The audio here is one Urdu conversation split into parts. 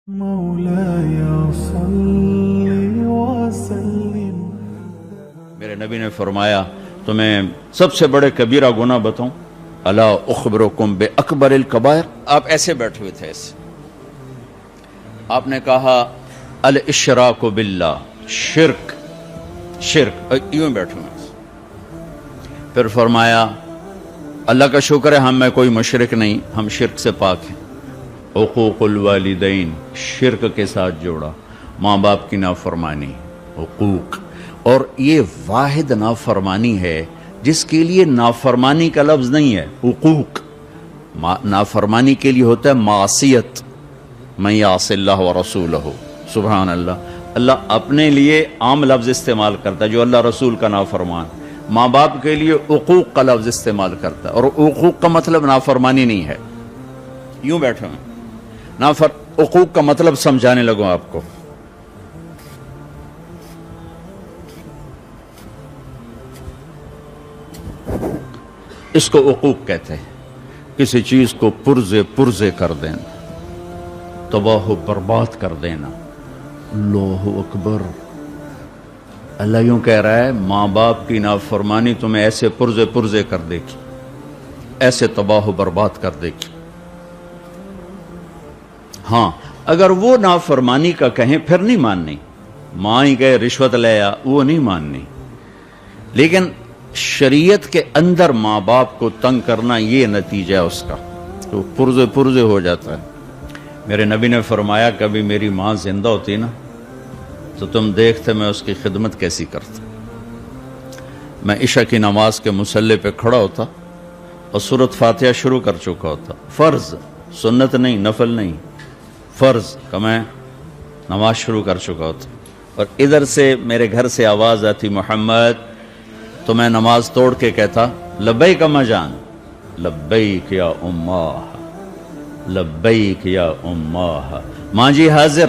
مولاي صل وسلم. میرے نبی نے فرمایا تمہیں سب سے بڑے کبیرہ گناہ بتاؤں؟ الا اخبرکم بے اکبر الکبائر. آپ ایسے بیٹھے ہوئے تھے، ایسے آپ نے کہا الاشراک باللہ، شرک یوں بیٹھے ہوئے. پھر فرمایا اللہ کا شکر ہے ہم میں کوئی مشرک نہیں، ہم شرک سے پاک ہیں. حقوق الوالدین شرک کے ساتھ جوڑا، ماں باپ کی نافرمانی، حقوق. اور یہ واحد نافرمانی ہے جس کے لیے نافرمانی کا لفظ نہیں ہے، حقوق. نافرمانی کے لیے ہوتا ہے معصیت، من یعص اللہ ورسولہ. سبحان اللہ. اللہ اپنے لیے عام لفظ استعمال کرتا ہے جو اللہ رسول کا نافرمان. ماں باپ کے لیے حقوق کا لفظ استعمال کرتا ہے، اور حقوق کا مطلب نافرمانی نہیں ہے. یوں بیٹھے ہیں، حقوق کا مطلب سمجھانے لگوں آپ کو. اس کو حقوق کہتے ہیں، کسی چیز کو پرزے کر دینا، تباہ و برباد کر دینا. اللہ اکبر. اللہ یوں کہہ رہا ہے ماں باپ کی نافرمانی تمہیں ایسے پرزے کر دے گی، ایسے تباہ و برباد کر دے گی. ہاں اگر وہ نافرمانی کا کہیں پھر نہیں ماننی. ماں ہی کہے رشوت لے آ، وہ نہیں ماننی. لیکن شریعت کے اندر ماں باپ کو تنگ کرنا یہ نتیجہ ہے اس کا، تو پرزے ہو جاتا ہے. میرے نبی نے فرمایا کبھی میری ماں زندہ ہوتی نا تو تم دیکھتے میں اس کی خدمت کیسی کرتا. میں عشاء کی نماز کے مصلی پہ کھڑا ہوتا اور سورۃ فاتحہ شروع کر چکا ہوتا. فرض، سنت نہیں، نفل نہیں، فرض کا میں نماز شروع کر چکا ہوتا. اور ادھر سے میرے گھر سے آواز آتی محمد، تو میں نماز توڑ کے کہتا لبیک اماں جان، لبیک یا اماں، لبیک یا اماں. ماں جی حاضر،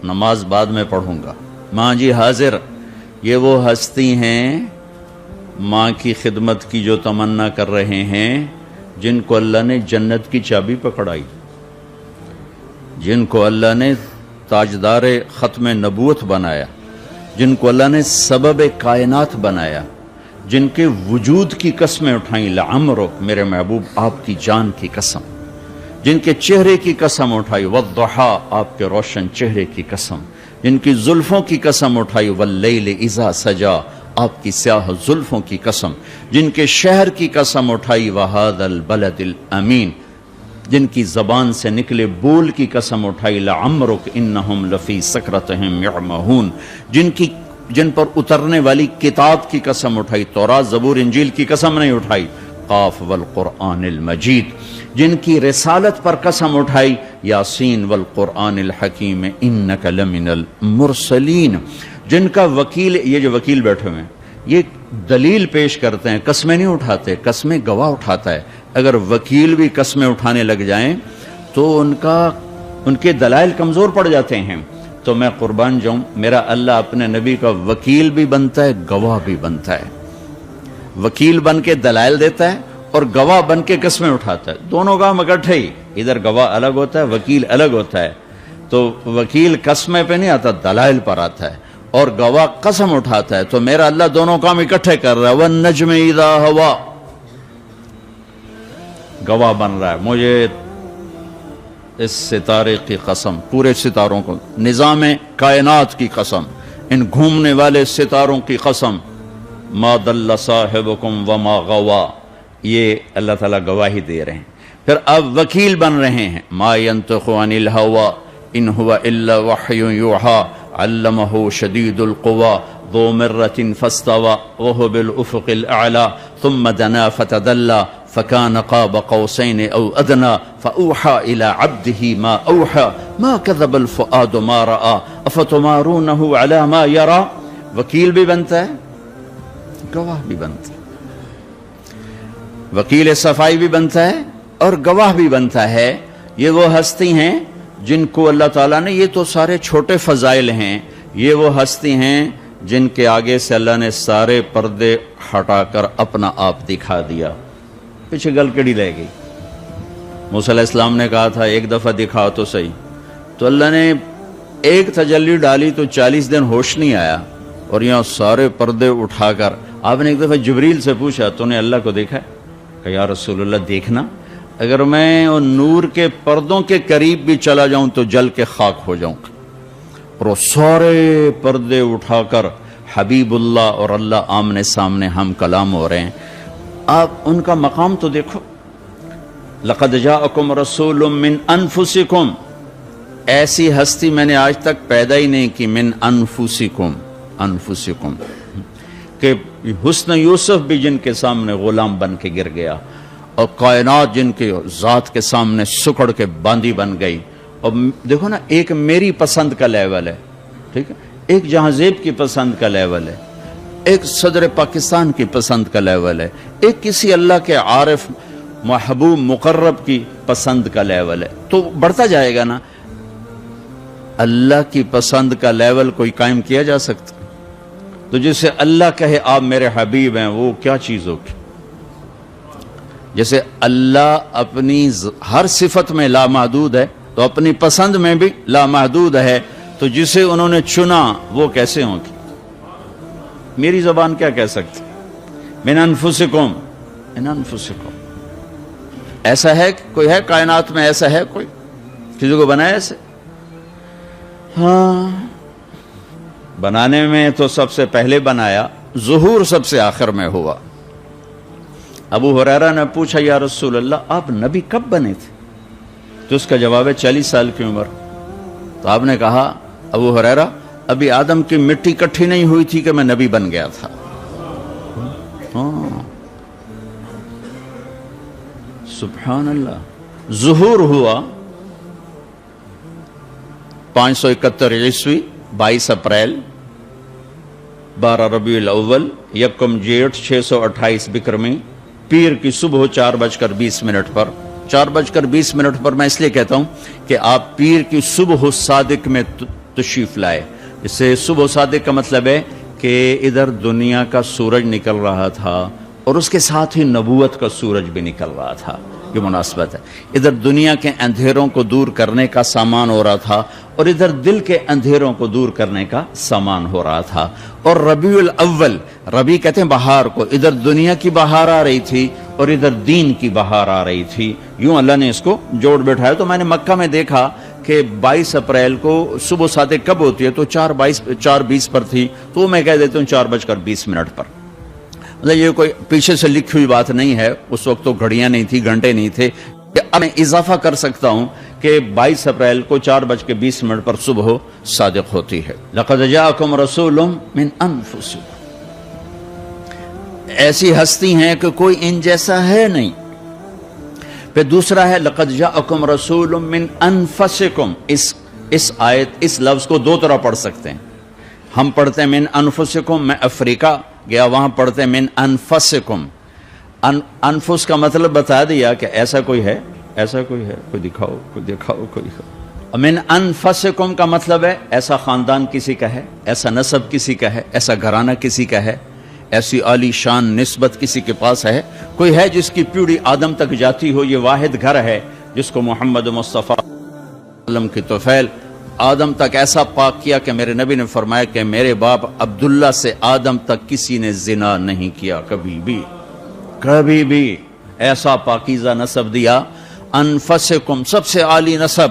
نماز بعد میں پڑھوں گا. ماں جی حاضر. یہ وہ ہستی ہیں ماں کی خدمت کی جو تمنا کر رہے ہیں، جن کو اللہ نے جنت کی چابی پکڑائی، جن کو اللہ نے تاجدار ختم نبوت بنایا، جن کو اللہ نے سبب کائنات بنایا، جن کے وجود کی قسمیں اٹھائیں. لعمرک، میرے محبوب آپ کی جان کی قسم. جن کے چہرے کی قسم اٹھائی، والضحیٰ، آپ کے روشن چہرے کی قسم. جن کی زلفوں کی قسم اٹھائی، واللیل اذا سجا، آپ کی سیاہ زلفوں کی قسم. جن کے شہر کی قسم اٹھائی، وہذا البلد الامین. جن کی زبان سے نکلے بول کی قسم اٹھائی، لعمرک انہم لفی سکرتہم یعمہون. جن پر اترنے والی کتاب کی قسم اٹھائی، تورات، زبور، انجیل کی قسم نہیں اٹھائی. قاف والقرآن المجید. جن کی رسالت پر قسم اٹھائی، یاسین والقرآن الحکیم انک لمن المرسلین. جن کا وکیل، یہ جو وکیل بیٹھے ہوئے ہیں یہ دلیل پیش کرتے ہیں، قسمیں نہیں اٹھاتے، قسمیں گواہ اٹھاتا ہے. اگر وکیل بھی قسمیں اٹھانے لگ جائیں تو ان کے دلائل کمزور پڑ جاتے ہیں. تو میں قربان جاؤں، میرا اللہ اپنے نبی کا وکیل بھی بنتا ہے، گواہ بھی بنتا ہے. وکیل بن کے دلائل دیتا ہے اور گواہ بن کے قسمیں اٹھاتا ہے. دونوں کام اکٹھے ہی، ادھر گواہ الگ ہوتا ہے، وکیل الگ ہوتا ہے. تو وکیل قسمیں پہ نہیں آتا، دلائل پر آتا ہے، اور گواہ قسم اٹھاتا ہے. تو میرا اللہ دونوں کام اکٹھے کر رہا ہے. والنجم اذا ہوا، گواہ بن رہا ہے. مجھے اس ستارے کی قسم، پورے ستاروں کو، نظام کائنات کی قسم، ان گھومنے والے ستاروں کی قسم، ما ضل صاحبکم وما غوا. یہ اللہ تعالیٰ گواہی دے رہے ہیں. پھر اب وکیل بن رہے ہیں. ما ینطق عن الہوا ان هو الا وحی یوحی علمہ شدید القوی ذو مرۃ فاستوی وهو بالافق الاعلی ثم دنا فتدلی فكان قاب قوسين أو أدنى فأوحى إلى عبده ما أوحى ما كذب الفؤاد ما رأى أفتمارونه على ما يرى. وکیل بھی بنتا ہے، گواہ بھی بنتا ہے. وکیل صفائی بھی بنتا ہے اور گواہ بھی بنتا ہے. یہ وہ ہستی ہیں جن کو اللہ تعالیٰ نے، یہ تو سارے چھوٹے فضائل ہیں، یہ وہ ہستی ہیں جن کے آگے سے اللہ نے سارے پردے ہٹا کر اپنا آپ دکھا دیا. پیچھے گل کڑی رہ گئی. موسیٰ علیہ السلام نے کہا تھا ایک دفعہ دکھاؤ تو صحیح. تو اللہ نے ایک تجلی ڈالی تو 40 دن ہوش نہیں آیا، اور یہاں سارے پردے اٹھا کر آپ نے ایک دفعہ جبریل سے پوچھا تو نے اللہ کو دیکھا ہے؟ کہ یا رسول اللہ دیکھنا، اگر میں وہ نور کے پردوں کے قریب بھی چلا جاؤں تو جل کے خاک ہو جاؤں گا۔ اور وہ سارے پردے اٹھا کر حبیب اللہ اور اللہ آمنے سامنے ہم کلام ہو رہے ہیں۔ آپ ان کا مقام تو دیکھو، لقد جاءکم رسول من انفسکم، ایسی ہستی میں نے آج تک پیدا ہی نہیں کی، من انفسکم، انفسکم، کہ حسن یوسف بھی جن کے سامنے غلام بن کے گر گیا، اور کائنات جن کے ذات کے سامنے سکڑ کے باندی بن گئی۔ اور دیکھو نا، ایک میری پسند کا لیول ہے، ٹھیک ہے، ایک جہاں-زیب کی پسند کا لیول ہے، ایک صدر پاکستان کی پسند کا لیول ہے، ایک کسی اللہ کے عارف محبوب مقرب کی پسند کا لیول ہے، تو بڑھتا جائے گا نا۔ اللہ کی پسند کا لیول کوئی قائم کیا جا سکتا؟ تو جسے اللہ کہے آپ میرے حبیب ہیں، وہ کیا چیز ہوگی؟ جیسے اللہ اپنی ہر صفت میں لامحدود ہے تو اپنی پسند میں بھی لامحدود ہے، تو جسے انہوں نے چنا وہ کیسے ہوں گی؟ میری زبان کیا کہہ سکتی؟ من انفسکم، من انفسکم۔ ایسا ہے کوئی ہے کائنات میں؟ ایسا ہے کوئی کسی کو بنایا ایسے؟ ہاں، بنانے میں تو سب سے پہلے بنایا، ظہور سب سے آخر میں ہوا۔ ابو ہریرہ نے پوچھا یا رسول اللہ آپ نبی کب بنے تھے؟ تو اس کا جواب ہے 40 سال کی عمر۔ تو آپ نے کہا ابو ہریرہ ابھی آدم کی مٹی کٹھی نہیں ہوئی تھی کہ میں نبی بن گیا تھا۔ ہاں، سبحان اللہ۔ ظہور ہوا 571 عیسوی 22 اپریل 12 ربیع الاول 1 جیٹھ 628 بکرمی، پیر کی صبح 4:20 پر۔ 4:20 پر میں اس لیے کہتا ہوں کہ آپ پیر کی صبح صادق میں تشریف لائے۔ اس سے صبح صادق کا مطلب ہے کہ ادھر دنیا کا سورج نکل رہا تھا اور اس کے ساتھ ہی نبوت کا سورج بھی نکل رہا تھا، یہ مناسبت ہے۔ ادھر دنیا کے اندھیروں کو دور کرنے کا سامان ہو رہا تھا اور ادھر دل کے اندھیروں کو دور کرنے کا سامان ہو رہا تھا۔ اور ربیع الاول، ربیع کہتے ہیں بہار کو، ادھر دنیا کی بہار آ رہی تھی اور ادھر دین کی بہار آ رہی تھی، یوں اللہ نے اس کو جوڑ بیٹھایا۔ تو میں نے مکہ میں دیکھا کہ 22 اپریل کو صبح صادق کب ہوتی ہے؟ تو 4:20 پر تھی، تو میں کہہ دیتا ہوں 4:20 پر۔ مطلب یہ کوئی پیچھے سے لکھی ہوئی بات نہیں ہے، اس وقت تو گھڑیاں نہیں تھی، گھنٹے نہیں تھے۔ اب میں اضافہ کر سکتا ہوں کہ 22 اپریل کو 4:20 پر صبح صادق ہوتی ہے۔ لقد جاءکم رسول من انفسکم، ایسی ہستی ہیں کہ کوئی ان جیسا ہے نہیں۔ پھر دوسرا ہے لقد جاءکم رسول من انفسکم، اس آیت، اس لفظ کو دو طرح پڑھ سکتے ہیں۔ ہم پڑھتے ہیں من انفسکم، میں افریقہ گیا وہاں پڑھتے ہیں من انفسکم۔ انفس کا مطلب بتا دیا کہ ایسا کوئی ہے، ایسا کوئی ہے، کوئی دکھاؤ، کوئی دکھاؤ، کوئی دکھاؤ۔ من انفسکم کا مطلب ہے ایسا خاندان کسی کا ہے، ایسا نسب کسی کا ہے، ایسا گھرانہ کسی کا ہے، ایسی عالی شان نسبت کسی کے پاس ہے، کوئی ہے جس کی پیڑھی آدم تک جاتی ہو۔ یہ واحد گھر ہے جس کو محمد مصطفیٰ صلی اللہ علیہ وسلم کی طفیل آدم تک ایسا پاک کیا کہ میرے نبی نے فرمایا کہ میرے باپ عبداللہ سے آدم تک کسی نے زنا نہیں کیا، کبھی بھی، کبھی بھی، ایسا پاکیزہ نسب دیا۔ انفسکم، سب سے عالی نسب،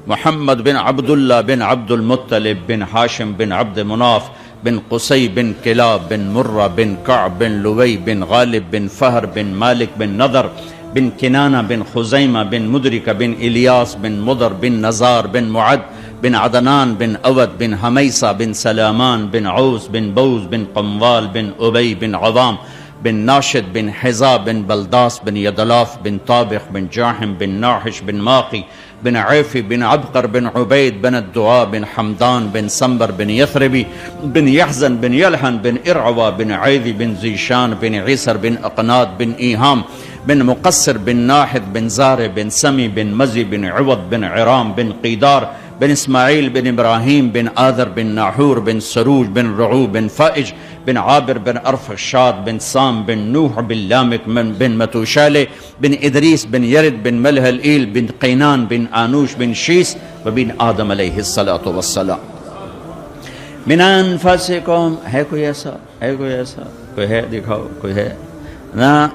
محمد بن عبداللہ بن عبد المطلب بن ہاشم بن عبد مناف بن قصی بن کلاب بن مرہ بن کعب بن لوی بن غالب بن فہر بن مالک بن نضر بن کنانہ بن خزیمہ بن مدرکہ بن الیاس بن مضر بن نزار بن معد بن عدنان بن اود بن حمیسہ بن سلامان بن عوس بن بوز بن قموال بن ابی بن عوام بن ناشد بن حزا بن بلداس بن یدلاف بن طابخ بن جاحم بن ناحش بن ماقی بن عیفی بن عبقر بن عبید بن الدعاء بن حمدان بن سنبر بن یثربی بن یحزن بن یلحن بن ارعوا بن عیدی بن زیشان بن عیسر بن اقناد بن ایہام بن مقصر بن ناحد بن زار بن سمی بن مزی بن عوض بن عرام بن قیدار بن اسماعیل بن ابراہیم بن آذر بن ناحور بن سروج بن رعو بن فائج بن عابر بن ارفشاد بن سام بن نوح بن لامک بن متوشالہ بن ادریس بن یرد بن ملح الایل بن قینان بن آنوش بن شیس وبن آدم علیہ الصلاۃ والسلام. من انفسکم، ہے کوئی ایسا؟ ہے کوئی ایسا؟ کوئی ہے؟ دکھاؤ کوئی ہے؟ نہ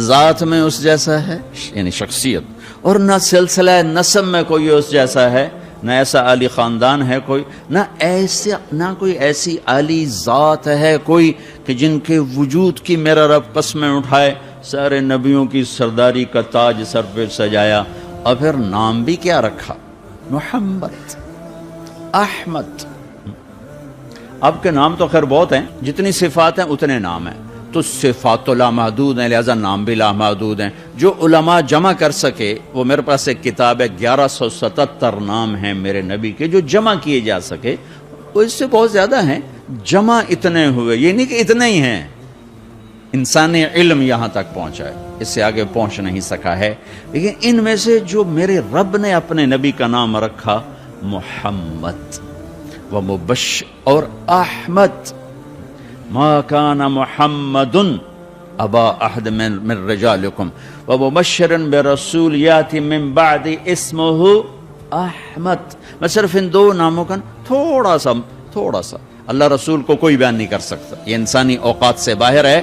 ذات میں اس جیسا ہے یعنی شخصیت، اور نہ سلسلہ نسب میں کوئی اس جیسا ہے، نہ ایسا عالی خاندان ہے کوئی، نہ کوئی ایسی عالی ذات ہے کوئی کہ جن کے وجود کی میرا رب قسمیں اٹھائے. سارے نبیوں کی سرداری کا تاج سر پہ سجایا، اور پھر نام بھی کیا رکھا؟ محمد، احمد. اب کے نام تو خیر بہت ہیں، جتنی صفات ہیں اتنے نام ہیں، تو صفات لامحدود ہیں، لہذا نام بھی لامحدود ہیں. جو علماء جمع کر سکے، وہ میرے پاس ایک کتاب ہے 1177 نام ہیں میرے نبی کے جو جمع کیے جا سکے. وہ اس سے بہت زیادہ ہیں، جمع اتنے ہوئے، یہ نہیں کہ اتنے ہی ہیں. انسانی علم یہاں تک پہنچا ہے، اس سے آگے پہنچ نہیں سکا ہے. لیکن ان میں سے جو میرے رب نے اپنے نبی کا نام رکھا محمد و مبشر اور احمد. ما کان محمد ابا احد من رجالکم ومبشرا برسول یاتی من بعد اسمہ احمد. میں صرف ان دو ناموں کا تھوڑا سا اللہ رسول کو کوئی بیان نہیں کر سکتا. یہ انسانی اوقات سے باہر ہے،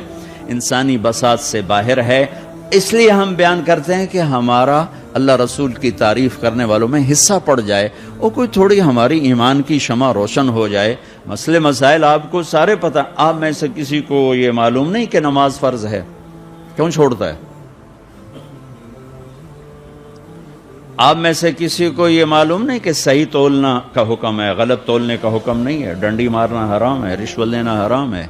انسانی بساط سے باہر ہے. اس لیے ہم بیان کرتے ہیں کہ ہمارا اللہ رسول کی تعریف کرنے والوں میں حصہ پڑ جائے، اور کوئی تھوڑی ہماری ایمان کی شمع روشن ہو جائے. مسئلے مسائل آپ کو سارے پتہ. آپ میں سے کسی کو یہ معلوم نہیں کہ نماز فرض ہے، کیوں چھوڑتا ہے؟ آپ میں سے کسی کو یہ معلوم نہیں کہ صحیح تولنا کا حکم ہے، غلط تولنے کا حکم نہیں ہے، ڈنڈی مارنا حرام ہے، رشوت لینا حرام ہے.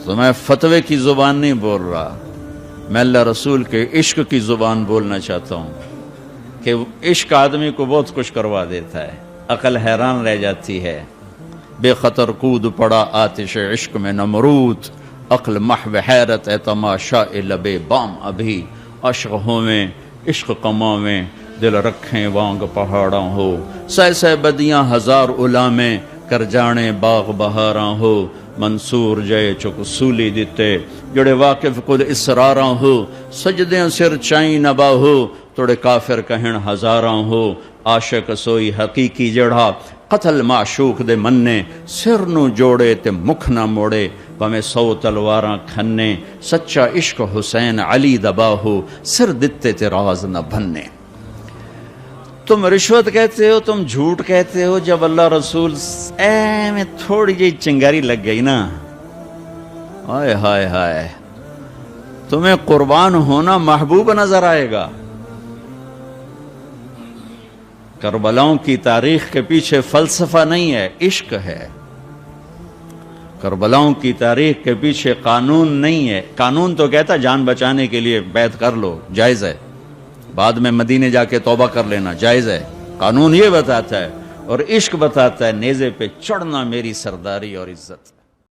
تو میں فتوے کی زبان نہیں بول رہا، میں اللہ رسول کے عشق کی زبان بولنا چاہتا ہوں کہ عشق آدمی کو بہت کچھ کروا دیتا ہے، عقل حیران رہ جاتی ہے. بے خطر کود پڑا آتش عشق میں نمرود، عقل محو حیرت ہے تماشا لبے بام ابھی. عشق ہو میں عشق کما میں دل رکھیں وانگ پہاڑاں ہو، سہ سہ بدیاں ہزار علامیں کر جانے باغ بہاراں ہو. منصور جے چک سولی دیتے جڑے واقف کل اسراراں ہو، سجدیں سر چائیں نبا ہو توڑے کافر کہن ہزاراں ہو. عاشق سوئی حقیقی جڑا قتل معشوق دے مننے، سر نو جوڑے تے مکھ نہ موڑے پمیں 100 تلواراں کھنے. سچا عشق حسین علی دبا ہو، سر دتے تے راز نہ بھنے. تم رشوت کہتے ہو، تم جھوٹ کہتے ہو، جب اللہ رسول میں تھوڑی جی چنگاری لگ گئی نا، ہائے ہائے ہائے، تمہیں قربان ہونا محبوب نظر آئے گا. کربلاؤں کی تاریخ کے پیچھے فلسفہ نہیں ہے، عشق ہے. کربلاؤں کی تاریخ کے پیچھے قانون نہیں ہے. قانون تو کہتا جان بچانے کے لیے بیعت کر لو، جائز ہے، بعد میں مدینے جا کے توبہ کر لینا جائز ہے. قانون یہ بتاتا ہے، اور عشق بتاتا ہے نیزے پہ چڑھنا میری سرداری اور عزت.